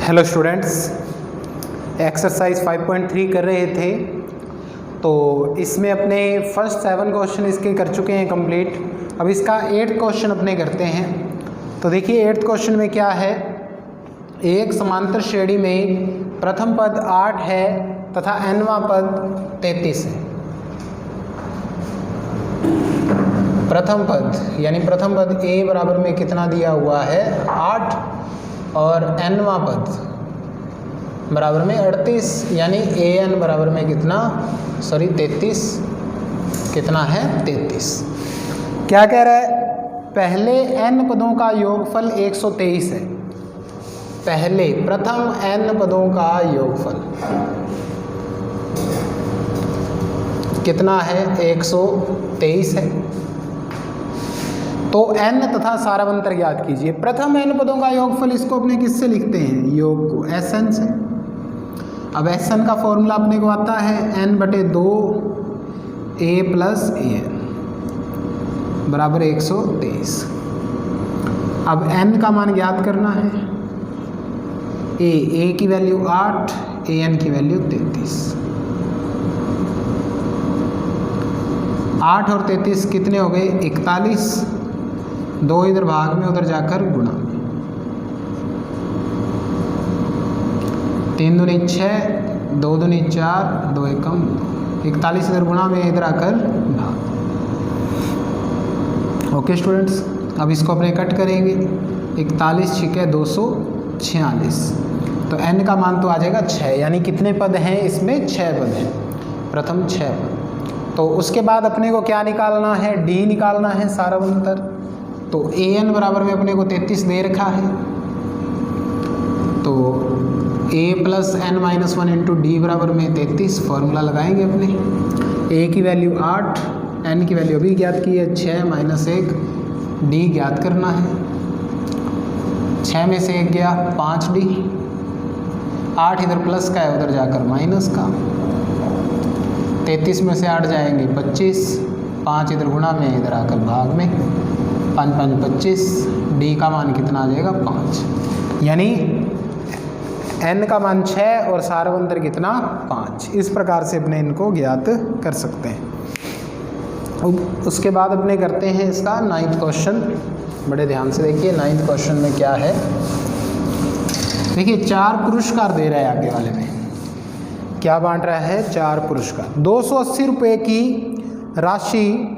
Hello students, exercise 5.3 कर रहे थे। तो इसमें अपने फर्स्ट 7 क्वेश्चन इसके कर चुके हैं कंप्लीट। अब इसका 8th क्वेश्चन अपने करते हैं। तो देखिए 8th क्वेश्चन में क्या है, एक समांतर श्रेणी में प्रथम पद 8 है तथा nवां पद 33 है। प्रथम पद यानी प्रथम पद a बराबर में कितना दिया हुआ है 8 और nवां पद बराबर में 38 यानी an बराबर में कितना 33 कितना है 33। क्या कह रहा है, पहले n पदों का योगफल 123 है। पहले प्रथम n पदों का योगफल कितना है 123 है। तो n तथा सारावंतर ज्ञात कीजिए। प्रथम n पदों का योगफल इसको अपने किससे लिखते हैं, योग को Sn से। अब Sn का फॉर्मूला अपने को आता है n/2 a + an बराबर 123। अब n का मान ज्ञात करना है। a की वैल्यू 8, an की वैल्यू 33। 8 और 33 कितने हो गए 41। 2 इधर भाग में उधर जाकर गुणा में। 3 दूनी 6, 2 दूनी 4, 2 एकम 41 इधर गुणा में इधर आकर भाग। ओके स्टूडेंट्स, अब इसको अपने कट करेंगे। 41 छिके 246। तो n का मान तो आ जाएगा 6, यानी कितने पद हैं इसमें 6 पद हैं, प्रथम 6 पद। तो उसके बाद अपने को क्या निकालना है, d निकालना है सारावंतर। तो an बराबर में अपने को 33 दे रखा है। तो a + n-1 इंटू डी बराबर में 33 फॉर्मूला लगाएंगे अपने। a की वैल्यू 8, n की वैल्यू अभी ज्ञात की है 6 - 1, d ज्ञात करना है। 6 में से 1 गया 5d, 8 इधर प्लस का है उधर जाकर माइनस का। 33 में से 8 जाएंगे 25, 5 इधर गुणा में इधर आकर भाग में। 5 × 5 = 25, d का मान कितना आ जाएगा 5, यानी n का मान 6 और सारावंतर कितना 5। इस प्रकार से अपने इनको ज्ञात कर सकते हैं। उसके बाद अपने करते हैं इसका 9th क्वेश्चन। बड़े ध्यान से देखिए 9th क्वेश्चन में क्या है। देखिए 4 पुरस्कार दे रहा है आगे वाले में। क्या बांट रहा है, 4 पुरस्कार। 280 रुपये की राशि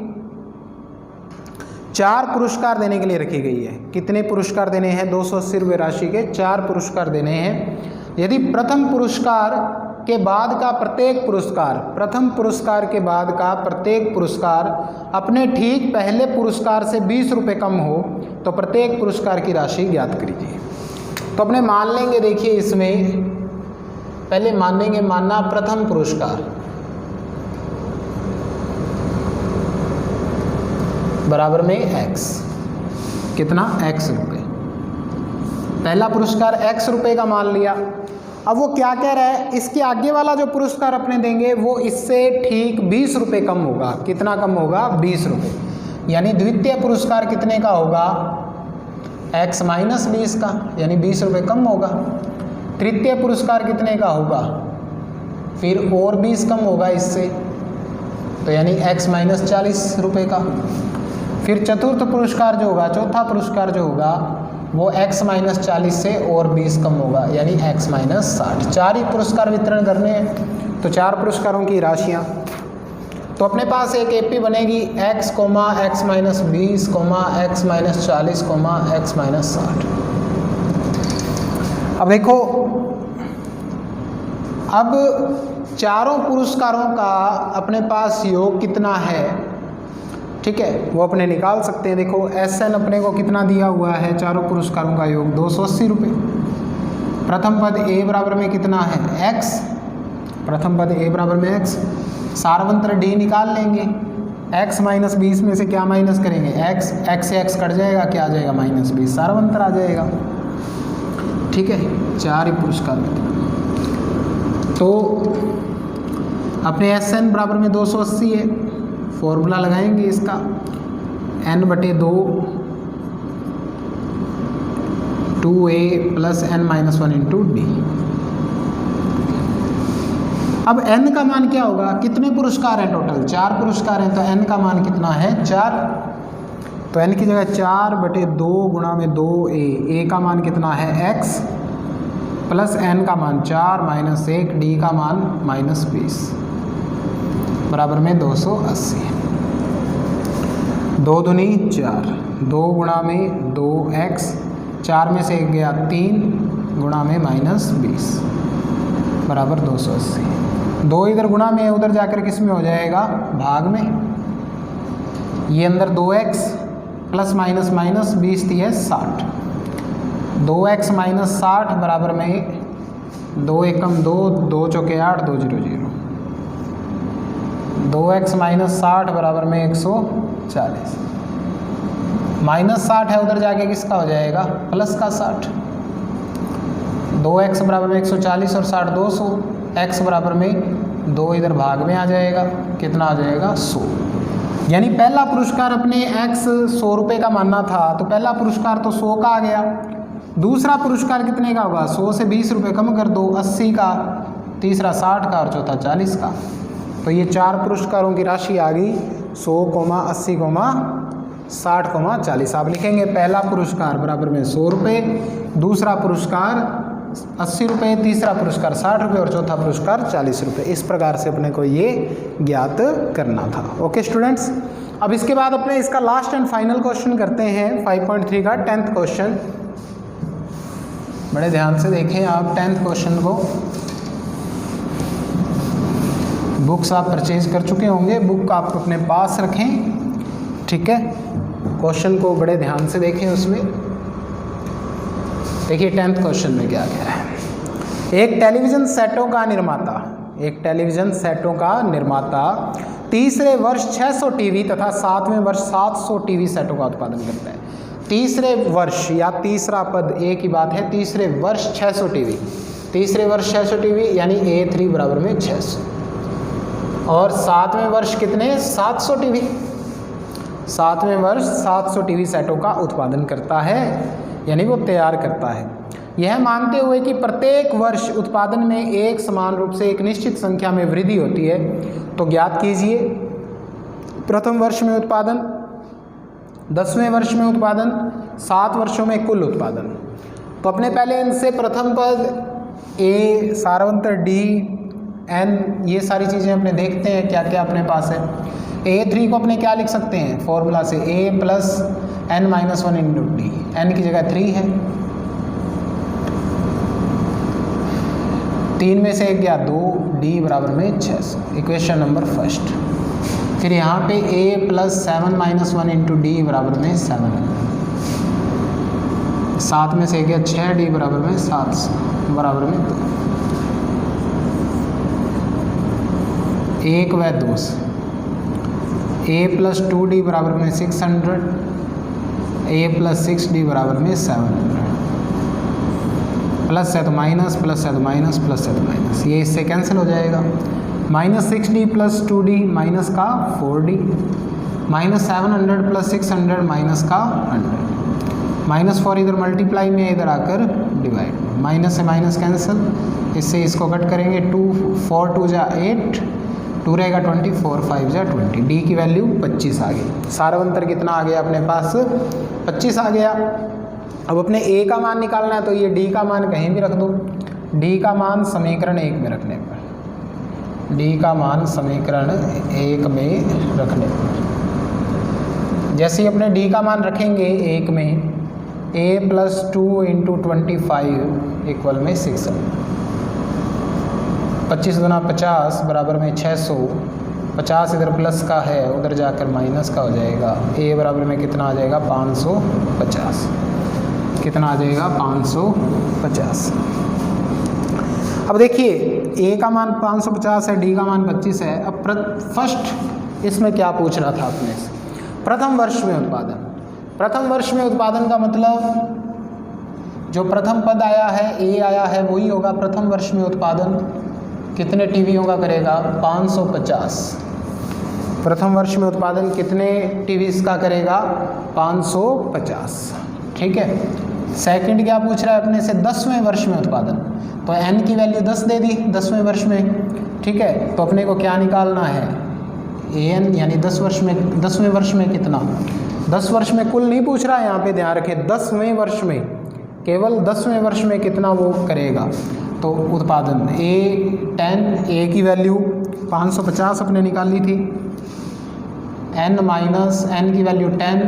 4 पुरस्कार देने के लिए रखी गई है। कितने पुरस्कार देने हैं, 280 रुपये राशि के 4 पुरस्कार देने हैं। यदि प्रथम पुरस्कार के बाद का प्रत्येक पुरस्कार, प्रथम पुरस्कार के बाद का प्रत्येक पुरस्कार अपने ठीक पहले पुरस्कार से 20 रुपये कम हो तो प्रत्येक पुरस्कार की राशि ज्ञात कीजिए। तो अपने मान लेंगे, देखिए इसमें पहले मानेंगे, मानना प्रथम पुरस्कार बराबर में x, कितना x रुपये। पहला पुरस्कार x रुपये का मान लिया। अब वो क्या कह रहा है, इसके आगे वाला जो पुरस्कार अपने देंगे वो इससे ठीक 20 रुपये कम होगा। कितना कम होगा, 20 रुपये। यानी द्वितीय पुरस्कार कितने का होगा, x - 20 का, यानी 20 रुपये कम होगा। तृतीय पुरस्कार कितने का होगा, फिर और 20 कम होगा इससे, तो यानी x - 40 रुपये का। फिर चतुर्थ पुरस्कार जो होगा, चौथा पुरस्कार जो होगा वो x - 40 से और 20 कम होगा, यानी x - 60। 4 ही पुरस्कार वितरण करने हैं, तो 4 पुरस्कारों की राशियाँ। तो अपने पास एक एपी बनेगी x, x - 20, x - 40, x - 60। अब देखो, अब चारों पुरस्कारों का अपने पास योग कितना है, ठीक है, वो अपने निकाल सकते हैं। देखो Sn अपने को कितना दिया हुआ है, चारों पुरस्कारों का योग 280 रुपये। प्रथम पद a बराबर में कितना है x, प्रथम पद a बराबर में x। सारावंतर d निकाल लेंगे। x - 20 में से क्या माइनस करेंगे, x से x कट जाएगा, क्या आ जाएगा -20, सारावंतर आ जाएगा। ठीक है, 4 ही पुरस्कार। तो अपने Sn बराबर में 280 है। फॉर्मूला लगाएंगे इसका n/2 2a plus n-1 into D. अब n का मान क्या होगा, कितने पुरस्कार हैं टोटल, 4 पुरस्कार हैं, तो n का मान कितना है 4, तो n की जगह 4/2 गुणा में 2a का मान कितना है x प्लस n का मान 4 माइनस 1 d का मान -20 बराबर में 280। 2 दूनी 4, 2 गुणा में 2x, 4 में से 1 गया 3 गुणा में -20 बराबर 280। 2 इधर गुणा में उधर जाकर किस में हो जाएगा, भाग में। ये अंदर 2x प्लस माइनस माइनस 20 थी है 60, 2x माइनस 60 बराबर में 2 एकम 2, 2 चौके 8, 2 0 0, 2x माइनस 60 बराबर में 140, -60 है उधर जाके किसका हो जाएगा, प्लस का 60, 2x बराबर में 140 और 60 200, x बराबर में 2 इधर भाग में आ जाएगा, कितना आ जाएगा 100। यानी पहला पुरस्कार अपने x 100 रुपये का मानना था, तो पहला पुरस्कार तो 100 का आ गया। दूसरा पुरस्कार कितने का होगा, 100 से 20 रुपये कम कर दो, 80 का, तीसरा 60 का और चौथा 40 का। तो ये 4 पुरस्कारों की राशि आ गई 100, 80, 60, 40। आप लिखेंगे पहला पुरस्कार बराबर में 100 रुपये, दूसरा पुरस्कार 80 रुपये, तीसरा पुरस्कार 60 रुपये और चौथा पुरस्कार 40 रुपये। इस प्रकार से अपने को ये ज्ञात करना था। ओके स्टूडेंट्स, अब इसके बाद अपने इसका लास्ट एंड फाइनल क्वेश्चन करते हैं 5.3 का 10th क्वेश्चन। बड़े ध्यान से देखें आप 10th क्वेश्चन को। बुक्स आप परचेज कर चुके होंगे, बुक आप अपने पास रखें, ठीक है। क्वेश्चन को बड़े ध्यान से देखें। उसमें देखिए 10th क्वेश्चन में क्या क्या है। एक टेलीविज़न सेटों का निर्माता तीसरे वर्ष 600 टीवी तथा 7वें वर्ष 700 टीवी सेटों का उत्पादन करता है। तीसरे वर्ष या तीसरा पद एक ही बात है, तीसरे वर्ष 600 टीवी, तीसरे वर्ष 600 टीवी यानी A3 बराबर में 600, और 7वें वर्ष कितने 700 टीवी, 7वें वर्ष 700 टीवी सेटों का उत्पादन करता है, यानी वो तैयार करता है। यह मानते हुए कि प्रत्येक वर्ष उत्पादन में एक समान रूप से एक निश्चित संख्या में वृद्धि होती है, तो ज्ञात कीजिए प्रथम वर्ष में उत्पादन, 10वें वर्ष में उत्पादन, 7 वर्षों में कुल उत्पादन। तो अपने पहले इनसे प्रथम पद A, सारवंतर D, N, ये सारी चीज़ें अपने देखते हैं क्या क्या अपने पास है। A3 को अपने क्या लिख सकते हैं, फॉर्मूला से A plus n-1 into D, n की जगह 3 है, 3 में से 1 गया 2, d बराबर में 600, इक्वेशन नंबर फर्स्ट। फिर यहाँ पे A प्लस 7-1 इंटू डी बराबर में 7, 7 में से 1 गया 6, d बराबर में 700 बराबर में 2, 1 व 2 से A प्लस 2d बराबर में 600, A प्लस 6d बराबर में 700, प्लस है तो माइनस, प्लस है तो माइनस, प्लस है तो माइनस, ये इससे कैंसिल हो जाएगा। -6d प्लस 2d माइनस का 4d, -700 प्लस 600 माइनस का 100, -4 इधर मल्टीप्लाई में, इधर आकर डिवाइड, माइनस से माइनस कैंसिल, इससे इसको कट करेंगे, 2 4 2 जा 8, 2 रहेगा 20, 4 5 जा 20, डी की वैल्यू 25 आ गई। सारवंतर कितना आ गया अपने पास, 25 आ गया। अब अपने ए का मान निकालना है, तो ये डी का मान कहीं भी रख दो, डी का मान समीकरण 1 में रखने पर, डी का मान समीकरण 1 में रखने पर, जैसे ही अपने डी का मान रखेंगे 1 में, a प्लस 2 इंटू 25 इक्वल में 600, 25 गुना 50 बराबर में 600, 50 इधर प्लस का है, उधर जाकर माइनस का हो जाएगा, a बराबर में कितना आ जाएगा 550, कितना आ जाएगा 550। अब देखिए a का मान 550 है, d का मान 25 है। अब फर्स्ट इसमें क्या पूछ रहा था अपने से, प्रथम वर्ष में उत्पादन। प्रथम वर्ष में उत्पादन का मतलब जो प्रथम पद आया है a आया है वही होगा प्रथम वर्ष में उत्पादन। कितने टीवीओं का करेगा 550, प्रथम वर्ष में उत्पादन कितने टीवीज़ का करेगा 550, ठीक है। सेकंड क्या पूछ रहा है अपने से, 10वें वर्ष में उत्पादन, तो n की वैल्यू 10 दे दी 10वें वर्ष में, ठीक है। तो अपने को क्या निकालना है, an यानी 10वें वर्ष में कितना, 10 वर्ष में कुल नहीं पूछ रहा है यहाँ पे, ध्यान रखें 10वें वर्ष में, केवल 10वें वर्ष में कितना वो करेगा। तो उत्पादन A की वैल्यू 550 अपने निकाली थी, n की वैल्यू 10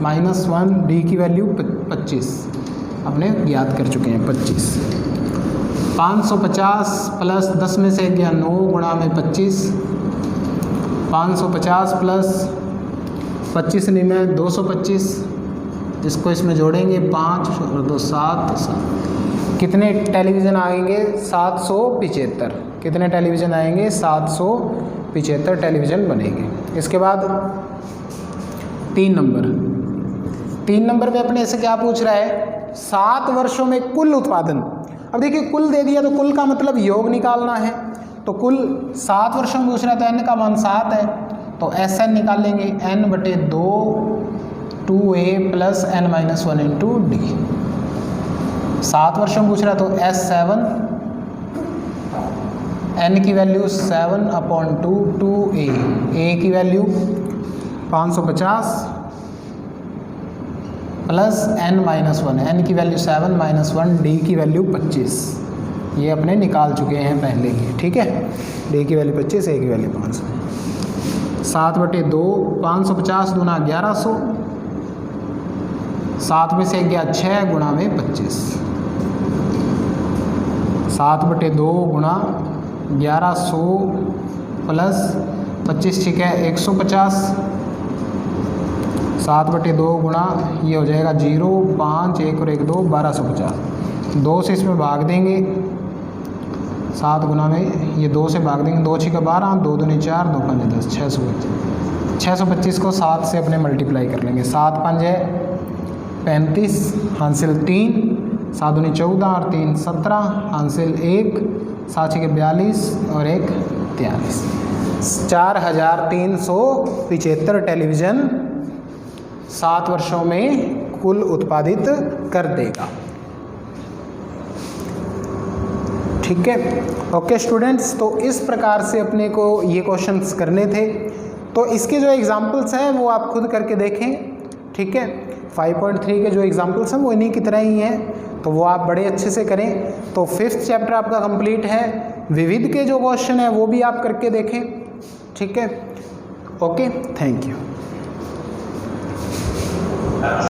-1, D की वैल्यू 25 अपने ज्ञात कर चुके हैं 25। 550 प्लस 10 में से गया 9 गुणा में 25, 550 प्लस 25 नहीं में 225, इसको इसमें जोड़ेंगे 5 और 2 7, कितने टेलीविज़न आएंगे 775, कितने टेलीविज़न आएंगे 775 टेलीविज़न बनेंगे। इसके बाद 3 नंबर पे अपने से क्या पूछ रहा है, 7 वर्षों में कुल उत्पादन। अब देखिए कुल दे दिया तो कुल का मतलब योग निकालना है, तो कुल 7 वर्षों में पूछ रहा है तो n का मान 7 है, तो Sn निकालेंगे n/2 2a + n-1 × d। 7 वर्षों में पूछ रहा है तो S7, n की वैल्यू 7/2 2a, a की वैल्यू 550 प्लस n-1, n की वैल्यू 7 -1, d की वैल्यू 25, ये अपने निकाल चुके हैं पहले ही, ठीक है। d की वैल्यू 25, a की वैल्यू 500। 7/2 550 × 1100, 7 में से गया 6 गुणा में 25, 7/2 गुणा 1100 प्लस 25 ठीक है 150, 7/2 गुणा ये हो जाएगा 0 5 1 और 1 2 1250, 2 से इसमें भाग देंगे, 7 गुना में ये 2 से भाग देंगे, 2 6 12, 2 दूनी 4, 2 5 10, 625 को 7 से अपने मल्टीप्लाई कर लेंगे, 7 5 35, हासिल 3, 7 दूनी 14 और 3 17, हासिल 1, 7 6 42 और 1 43, 4375 टेलीविज़न 7 वर्षों में कुल उत्पादित कर देगा, ठीक है। ओके स्टूडेंट्स, तो इस प्रकार से अपने को ये क्वेश्चंस करने थे, तो इसके जो एग्जांपल्स हैं वो आप खुद करके देखें, ठीक है। 5.3 के जो एग्जांपल्स हैं वो इन्हीं की तरह ही हैं, तो वो आप बड़े अच्छे से करें। तो 5th चैप्टर आपका कंप्लीट है, विविध के जो क्वेश्चन है वो भी आप करके देखें, ठीक है। Okay, thank you.